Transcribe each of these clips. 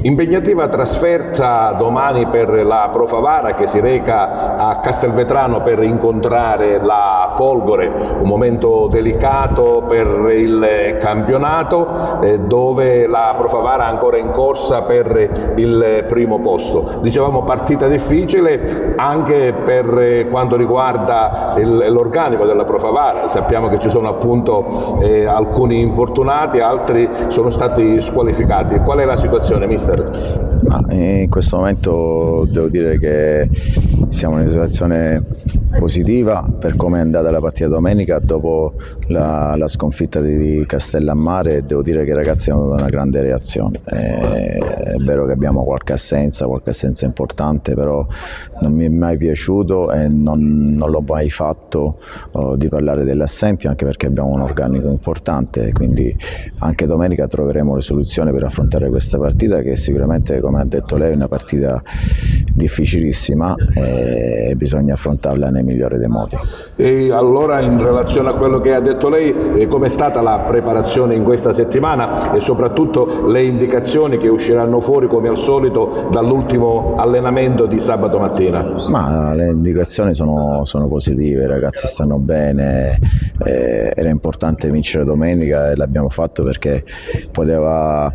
Impegnativa trasferta domani per la Pro Favara che si reca a Castelvetrano per incontrare la Folgore, un momento delicato per il campionato dove la Pro Favara è ancora in corsa per il primo posto. Dicevamo partita difficile anche per quanto riguarda l'organico della Pro Favara, sappiamo che ci sono appunto alcuni infortunati, altri sono stati squalificati. Qual è la situazione, mister? In questo momento devo dire che siamo in una situazione positiva per come è andata la partita domenica dopo la sconfitta di Castellammare. Devo dire che i ragazzi hanno dato una grande reazione. È vero che abbiamo qualche assenza importante, però non mi è mai piaciuto e non l'ho mai fatto di parlare degli assenti, anche perché abbiamo un organico importante, quindi anche domenica troveremo le soluzioni per affrontare questa partita, che sicuramente, come ha detto lei, è una partita difficilissima e bisogna affrontarla nel migliore dei modi. E allora, in relazione a quello che ha detto lei, com'è stata la preparazione in questa settimana e soprattutto le indicazioni che usciranno fuori come al solito dall'ultimo allenamento di sabato mattina? Ma le indicazioni sono positive, i ragazzi stanno bene, era importante vincere domenica e l'abbiamo fatto perché poteva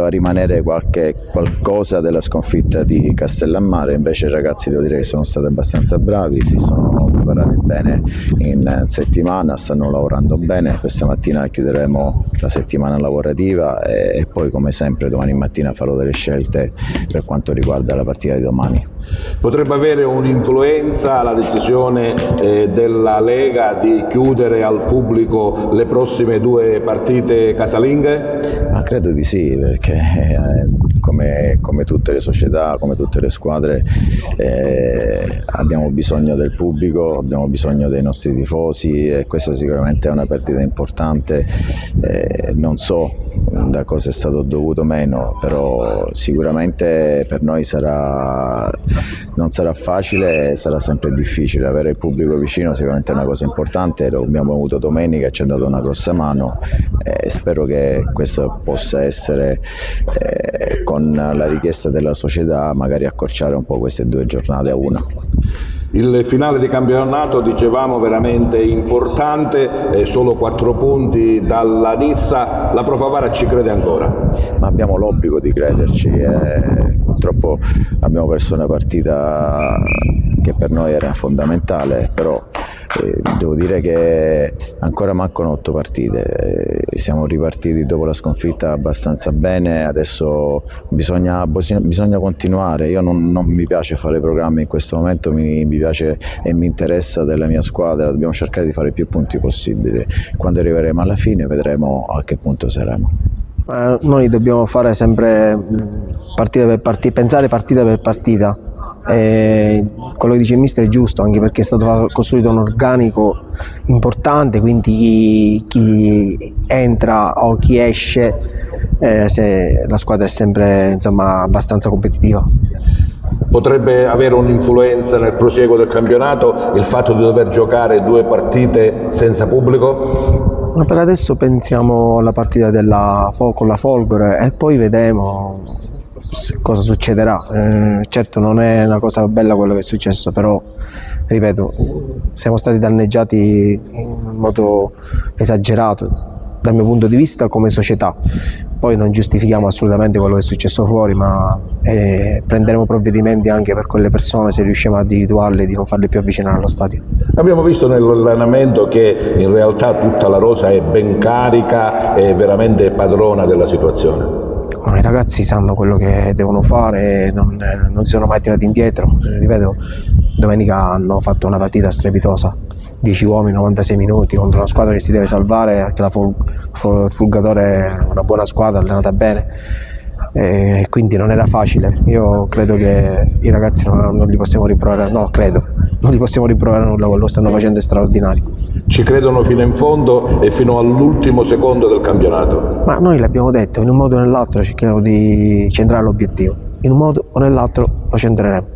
rimanere qualcosa della sconfitta di Castellammare. Invece i ragazzi, devo dire che sono stati abbastanza bravi, si sono preparati bene in settimana, stanno lavorando bene. Questa mattina chiuderemo la settimana lavorativa e poi, come sempre, domani mattina farò delle scelte per quanto riguarda la partita di domani. Potrebbe avere un'influenza la decisione della Lega di chiudere al pubblico le prossime 2 partite casalinghe? Ma credo di sì, perché come tutte le società, come tutte le squadre, abbiamo bisogno del pubblico, abbiamo bisogno dei nostri tifosi e questa sicuramente è una partita importante. Non so da cosa è stato dovuto meno, però sicuramente per noi non sarà facile, sarà sempre difficile. Avere il pubblico vicino sicuramente è una cosa importante, lo abbiamo avuto domenica e ci ha dato una grossa mano e spero che questo possa essere, con la richiesta della società, magari accorciare un po' queste 2 giornate a una. Il finale di campionato, dicevamo, veramente importante, solo 4 punti dalla Nissa. La Pro Favara ci crede ancora? Ma abbiamo l'obbligo di crederci, purtroppo abbiamo perso una partita che per noi era fondamentale, però devo dire che ancora mancano 8 partite, siamo ripartiti dopo la sconfitta abbastanza bene, adesso bisogna continuare. Io non mi piace fare programmi in questo momento, mi piace e mi interessa della mia squadra, dobbiamo cercare di fare più punti possibili. Quando arriveremo alla fine vedremo a che punto saremo. Noi dobbiamo fare sempre partita per partita, pensare partita per partita. Quello che dice il mister è giusto, anche perché è stato costruito un organico importante, quindi chi entra o chi esce, se la squadra è sempre, insomma, abbastanza competitiva. Potrebbe avere un'influenza nel prosieguo del campionato il fatto di dover giocare 2 partite senza pubblico? Ma per adesso pensiamo alla partita con la Folgore e poi vedremo cosa succederà. Certo non è una cosa bella quello che è successo, però ripeto, siamo stati danneggiati in modo esagerato dal mio punto di vista come società. Poi non giustifichiamo assolutamente quello che è successo fuori, ma prenderemo provvedimenti anche per quelle persone, se riusciamo a individuarle, di non farle più avvicinare allo stadio. Abbiamo visto nell'allenamento che in realtà tutta la rosa è ben carica e veramente padrona della situazione. I ragazzi sanno quello che devono fare, non si sono mai tirati indietro. Ripeto, domenica hanno fatto una partita strepitosa, 10 uomini, 96 minuti contro una squadra che si deve salvare, anche la Fulgatore è una buona squadra, allenata bene, e quindi non era facile. Io credo che i ragazzi non li possiamo rimproverare, non li possiamo rimproverare nulla, quello stanno facendo straordinario. Ci credono fino in fondo e fino all'ultimo secondo del campionato? Ma noi l'abbiamo detto, in un modo o nell'altro cerchiamo di centrare l'obiettivo, in un modo o nell'altro lo centreremo.